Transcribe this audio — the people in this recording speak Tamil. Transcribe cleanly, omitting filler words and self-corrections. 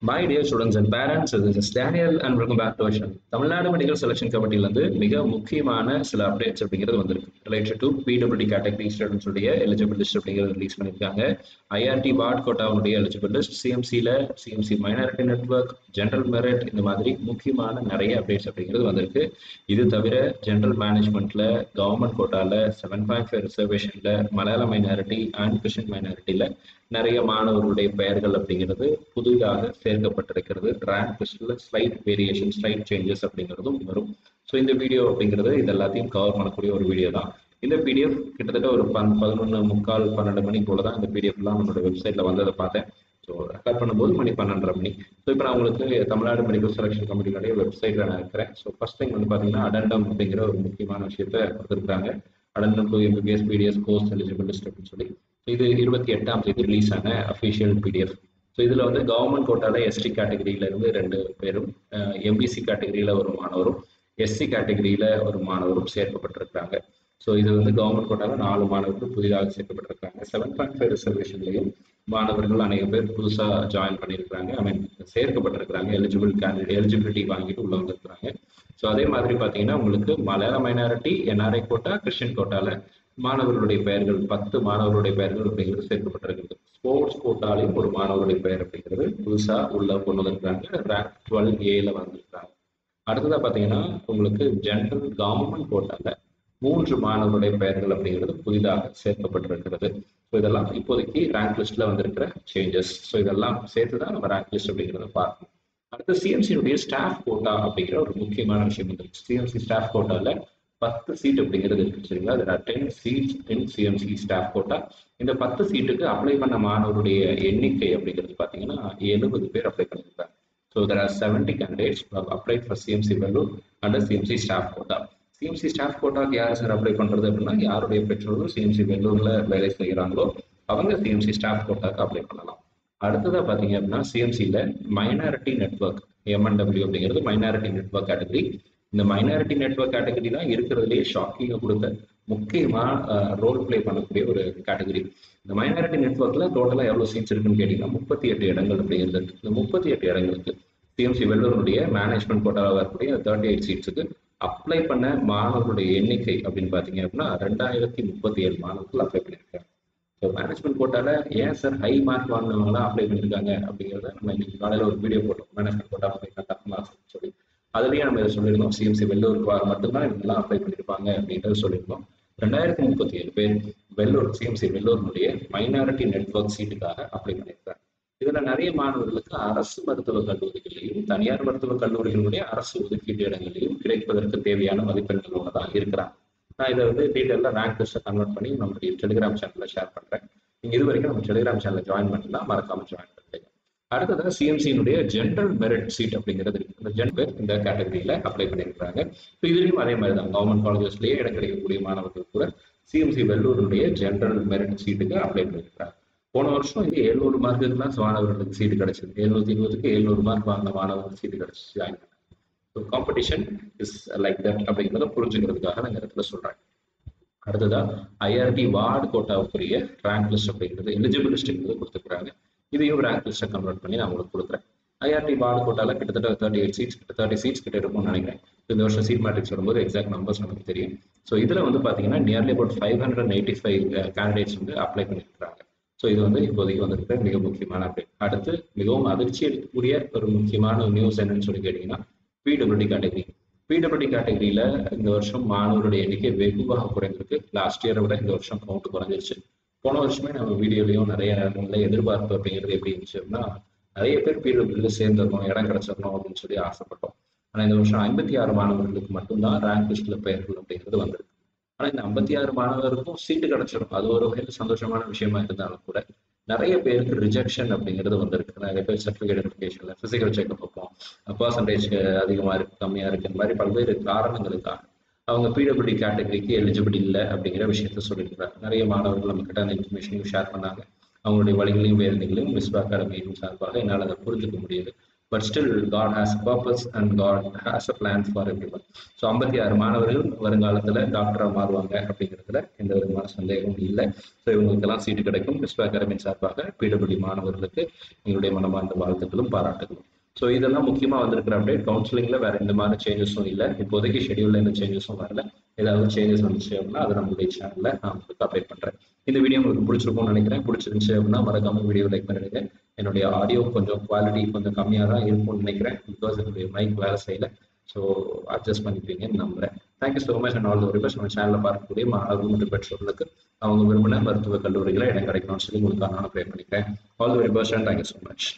My dear students and parents, this is Daniel and welcome back to our channel. Tamil Nadu medical selection கமிட்டியிலிருந்து மிக முக்கியமான சில அப்டேட்ஸ் அப்படிங்கிறது வந்திருக்கு. Related to PWD category students உடைய எலிஜிபிள் லிஸ்ட் அப்படிங்கிறது ரிலீஸ் பண்ணியிருக்காங்க. ஐஆர்டி வார்ட் கோட்டாவுடைய eligible list, CMC minority network, general merit, இந்த மாதிரி முக்கியமான நிறைய அப்டேட்ஸ் அப்படிங்கிறது வந்திருக்கு. இது தவிர ஜென்ரல் மேனேஜ்மெண்ட்ல கவர்மெண்ட் கோட்டால 7.5 ரிசர்வேஷன்ல மலையாள மைனாரிட்டி அண்ட் கிறிஸ்டின் மைனாரிட்டியில நிறைய மாணவர்களுடைய பெயர்கள் அப்படிங்கிறது புதிதாக சேர்க்கப்பட்டிருக்கிறது. ரேங்க் லிஸ்ட்ல ஸ்லைட் வேரியேஷன், ஸ்லைட் சேஞ்சஸ் அப்படிங்கிறதும் வரும். ஸோ இந்த வீடியோ அப்படிங்கிறது இது எல்லாத்தையும் கவர் பண்ணக்கூடிய ஒரு வீடியோ தான். இந்த பிடிஎஃப் கிட்டத்தட்ட ஒரு 11:45-12 மணி போல தான் இந்த பிடிஎஃப்லாம் நம்மளோட வெப்சைட்ல வந்ததை பார்த்தேன். ஸோ ரெக்கார்ட் பண்ணும்போது மணி 12:30 மணி. ஸோ இப்போ நான் உங்களுக்கு தமிழ்நாடு மெடிக்கல் செலெக்ஷன் கமிட்டியோடைய வெப்சைட்ல நான் இருக்கிறேன். ஸோ ஃபர்ஸ்ட் திங் வந்து பார்த்தீங்கன்னா அடண்டம் அப்படிங்கிற ஒரு முக்கியமான விஷயத்த கொடுத்துருக்காங்க. Addendum to MBBS BDS course eligible list அப்படின்னு சொல்லி. இது 28ஆம் தேதி ரிலீஸ் ஆன அஃபிஷியல் பிடிஎஃப். ஸோ இதில் வந்து கவர்மெண்ட் கோட்டால எஸ்டி கேட்டகரியில இருந்து 2 பேரும், எம்பிசி கேட்டகரியில ஒரு மாணவரும், எஸ்சி கேட்டகரியில ஒரு மாணவரும் சேர்க்கப்பட்டிருக்காங்க. ஸோ இது வந்து கவர்மெண்ட் கோட்டால 4 மாணவர்கள் புதிதாக சேர்க்கப்பட்டிருக்காங்க. 7.5 ரிசர்வேஷன்லையும் மாணவர்கள் அநேக பேர் புதுசாக ஜாயின் பண்ணியிருக்கிறாங்க, சேர்க்கப்பட்டிருக்கிறாங்க, எலிஜிபிலிட்டி வாங்கிட்டு உள்ள வந்திருக்கிறாங்க. ஸோ அதே மாதிரி பார்த்தீங்கன்னா உங்களுக்கு மலையாள மைனாரிட்டி, என்ஆர்ஐ கோட்டா, கிறிஸ்டின் கோட்டால மாணவர்களுடைய பெயர்கள் 10 மாணவர்களுடைய பெயர்கள் அப்படிங்கிறது சேர்க்கப்பட்டிருக்கிறது. ஸ்போர்ட்ஸ் கோட்டாலையும் ஒரு மாணவருடைய பெயர் அப்படிங்கிறது புதுசா உள்ள கொண்டு வந்திருக்காங்க. ரேங்க் 12A வந்திருக்காங்க. அடுத்ததா பாத்தீங்கன்னா உங்களுக்கு ஜென்ரல் கவர்மெண்ட் கோட்டால 3 மாணவருடைய பெயர்கள் அப்படிங்கிறது புதிதாக சேர்க்கப்பட்டிருக்கிறது. ஸோ இதெல்லாம் இப்போதைக்கு ரேங்க் லிஸ்ட்ல வந்திருக்கிற சேஞ்சஸ். ஸோ இதெல்லாம் சேர்த்துதான் நம்ம ரேங்க் லிஸ்ட் அப்படிங்கிறத பார்க்கணும். அடுத்து சிஎம்சியுடைய ஸ்டாஃப் கோட்டா அப்படிங்கிற ஒரு முக்கியமான விஷயம் வந்துருக்கு. சிஎம்சி ஸ்டாஃப் கோட்டால 10 சீட் அப்படிங்கிறது இருக்கு, சரிங்களா? there are 10 seats in CMC staff quota. இந்த 10 சீட்டுக்கு அப்ளை பண்ண மாணவருடைய எண்ணிக்கை அப்படிங்கிறது பார்த்தீங்கன்னா 70 பேர் அப்ளை பண்ணியிருக்காங்க. So there are 70 candidates who have applied for CMC Vellore under CMC staff quota. CMC staff கோட்டாக்கு யார் சார் அப்ளை பண்றது அப்படின்னா, யாருடைய பெற்றோர்கள் சிஎம்சி வெல்லூர்ல வேலை செய்கிறாங்களோ அவங்க சிஎம்சி ஸ்டாஃப் கோட்டாக்கு அப்ளை பண்ணலாம். அடுத்ததா பாத்தீங்க அப்படின்னா சிஎம்சியில மைனாரிட்டி நெட்வொர்க், எம்என்டபிள்யூ அப்படிங்கிறது மைனாரிட்டி நெட்வொர்க் கேட்டகரி. இந்த மைனாரிட்டி நெட்வொர்க் கேட்டகரி தான் இருக்கிறதுலேயே ஷாக்கிங்க கொடுத்த முக்கியமா ரோல் பிளே பண்ணக்கூடிய ஒரு கேட்டகரி. இந்த மைனாரிட்டி நெட்வொர்க்ல டோட்டலா எவ்வளவு சீட்ஸ் இருக்குன்னு கேட்டீங்கன்னா 38 இடங்கள் அப்படிங்கிறது இருக்கு. இந்த 38 இடங்களுக்கு சிஎம்சி வெள்ளூருடைய மேனேஜ்மெண்ட் கோட்டாவில் வரக்கூடிய 38 சீட்ஸுக்கு அப்ளை பண்ண மாணவர்களுடைய எண்ணிக்கை அப்படின்னு பாத்தீங்க அப்படின்னா 2037 மாணவர்கள் அப்ளை பண்ணியிருக்காங்க. ஸோ மேனேஜ்மெண்ட் கோட்டால ஏன் சார் ஹை மார்க் வாங்கினவங்களாம் அப்ளை பண்ணியிருக்காங்க அப்படிங்கிறத நம்ம இன்னைக்கு காலையில் ஒரு வீடியோ போட்டோம். மேனேஜ்மெண்ட் கோட்டா அப்ளை பண்ண சொல்லி அதுலேயே நம்ம இதை சொல்லியிருந்தோம். சிஎம்சி வெள்ளூருக்கு மட்டும்தான் இவங்கெல்லாம் அப்ளை பண்ணியிருப்பாங்க அப்படின்றத சொல்லியிருந்தோம். 2037 பேர் வெள்ளூர் சிஎம்சி வெள்ளூருடைய மைனாரிட்டி நெட்வொர்க் சீட்டுக்காக அப்ளை பண்ணியிருக்காங்க. இதுல நிறைய மாணவர்களுக்கு அரசு மருத்துவக் கல்லூரிகளையும் தனியார் மருத்துவக் கல்லூரிகளுடைய அரசு ஒதுக்கீட்டு இடங்களையும் கிடைப்பதற்கு தேவையான மதிப்பெண்களோட தான் இருக்கிறாங்க. நான் இதை வந்து டீட்டெயிலாக ரேங்க் லிஸ்ட்டை கன்வெர்ட் பண்ணி நம்மளுடைய டெலிகிராம் சேனலில் ஷேர் பண்ணுறேன். நீங்கள் இது வரைக்கும் நம்ம டெலிகிராம் சேனலில் ஜாயின் பண்ணலாம், மறக்காம ஜாயின் பண்ணுறீங்க. அடுத்தது சிஎம்சியினுடைய ஜென்ரல் மெரிட் சீட் அப்படிங்கிறது இருக்கு. இந்த ஜென்ரல் இந்த கேட்டகரியில அப்ளை பண்ணியிருக்காங்க. இப்போ இதுலேயும் அதே மாதிரி தான் கவர்மெண்ட் காலேஜஸ்லேயே இடம் கிடைக்கக்கூடிய மாணவர்கள் கூட சிஎம்சி வெள்ளூருடைய ஜென்ரல் மெரிட் சீட்டுக்கு அப்ளை பண்ணியிருக்காங்க. போன வருஷம் இது 700 மார்க்குக்குலாம் மாணவர்களுக்கு சீட்டு கிடைச்சது. 720க்கு 700 மார்க் வாங்கின மாணவர்களுக்கு சீட்டு கிடைச்சி ஜாயின் பண்ணாங்க. So competition is like that அப்படிங்கிறத புரிஞ்சுக்கிறதுக்காக நான் இந்த இடத்துல சொல்றேன். அடுத்ததா ஐஆர்டி வார்டு கோட்டாவுக்குரிய ரேங்க் லிஸ்ட் அப்படிங்கிறது எலிஜிபிள் லிஸ்ட் கொடுத்துருக்காங்க. இதையும் ரேங்க் லிஸ்ட்டை கன்வெர்ட் பண்ணி நான் உங்களுக்கு கொடுக்குறேன். ஐஆர்டி வார்டு கோட்டால கிட்டத்தட்ட 30 சீட்ஸ் கிட்ட இருக்கும்னு நினைக்கிறேன். இந்த வருஷம் சீட் மேட்ரிக்ஸ் வரும்போது எக்ஸாக்ட் நம்பர்ஸ் நமக்கு தெரியும். ஸோ இதுல வந்து பாத்தீங்கன்னா நியர்லி அபவுட் 585 கேண்டிடேட்ஸ் வந்து அப்ளை பண்ணியிருக்காங்க. ஸோ இது வந்து இப்போதைக்கு வந்துருக்க மிக முக்கியமான அப்டேட். அடுத்து மிகவும் அதிர்ச்சி அளிக்கக்கூடிய ஒரு முக்கியமான நியூஸ் என்னன்னு சொல்லி கேட்டீங்கன்னா பிடபிள்யூடி கேட்டகரி. பிடபிள்யூடி கேட்டகரியில இந்த வருஷம் மாணவருடைய எண்ணிக்கை வெகுவாக குறைந்திருக்கு. லாஸ்ட் இயரை விட இந்த வருஷம் கவுண்ட் குறைஞ்சிருச்சு. போன வருஷமே நம்ம வீடியோலையும் நிறைய நேரங்களில் எதிர்பார்ப்பு அப்படிங்கிறது எப்படி இருந்துச்சு அப்படின்னா, நிறைய பேர் பிடபிள்யூல சேர்ந்துடணும், இடம் கிடைச்சிடணும் அப்படின்னு சொல்லி ஆசைப்பட்டோம். ஆனால் இந்த வருஷம் 56 மாணவர்களுக்கு மட்டும்தான் ரேங்க் லிஸ்ட்ல பெயர்கள் அப்படிங்கிறது வந்திருக்கு. ஆனால் இந்த 56 மாணவருக்கும் சீட்டு கிடைச்சிடும். அது ஒரு வகையில் சந்தோஷமான விஷயமா இருந்தாலும் கூட நிறைய பேருக்கு ரிஜெக்ஷன் அப்படிங்கிறது வந்திருக்கு. நிறைய பேர் சர்டிஃபிகேட் வெரிஃபிகேஷன்ல பிசிக்கல் செக்அப் வைப்போம், பர்சன்டேஜ் அதிகமா இருக்கு, கம்மியா இருக்கு, இந்த மாதிரி பல்வேறு காரணங்களுக்காக அவங்க பிடபிள்யூடி கேட்டகரிக்கு எலிஜிபிள் இல்லை அப்படிங்கிற விஷயத்த சொல்லியிருக்கிறாங்க. நிறைய மாணவர்கள் நம்ம கிட்ட அந்த இன்ஃபர்மேஷனையும் ஷேர் பண்ணாங்க. அவங்களுடைய வழிகளையும் வேதனைகளையும் விஸ்வா அகாடமியின் சார்பாக என்னால் அதை புரிஞ்சுக்க முடியுது. But still God has purpose and God has a plan for everyone. So 56 மாணவர்கள் வருங்காலத்தில் டாக்டராக மாறுவாங்க அப்படிங்கிறதுல எந்த விதமான சந்தேகமும் இல்லை. ஸோ இவங்களுக்கெல்லாம் சீட்டு கிடைக்கும். விஸ்வ அகாடமி சார்பாக பிடபிள்யூ மாணவர்களுக்கு எங்களுடைய மனமார்ந்த வாழ்த்துக்களும் பாராட்டுகளும். ஸோ இதெல்லாம் முக்கியமாக வந்திருக்கிற அப்டேட். கவுன்சிலிங்கில் வேற எந்த மாதிரி சேஞ்சஸும் இல்லை. இப்போதைக்கு ஷெடியூலில் எந்த சேஞ்சஸும் வரல. ஏதாவது சேஞ்சஸ் வந்துச்சு அப்படின்னா அதை நம்மளுடைய சேனலில் நான் உங்களுக்கு அப்டேட் பண்ணுறேன். இந்த வீடியோ உங்களுக்கு பிடிச்சிருக்கும்னு நினைக்கிறேன். பிடிச்சிருந்துச்சு அப்படின்னா மறக்காம வீடியோ லைக் பண்ணிடுங்க. என்னுடைய ஆடியோ கொஞ்சம் குவாலிட்டி கொஞ்சம் கம்மியாக தான் இருக்கும்னு நினைக்கிறேன். பிகாஸ் என்னுடைய மைக் வேலை செய்யலை. ஸோ அட்ஜஸ்ட் பண்ணிப்பீங்கன்னு நம்புறேன். Thank you so much. And all the very best. நம்ம சேனலில் பார்க்கக்கூடிய மாணவர்கள் மற்றும் பெற்றோர்களுக்கு அவங்க விரும்பின மருத்துவ கல்லூரிகளை இடம் கிடைக்கணும்னு சொல்லி உங்களுக்கு நான் ப்ரே பண்ணிக்கிறேன். All the very best and thank you so much.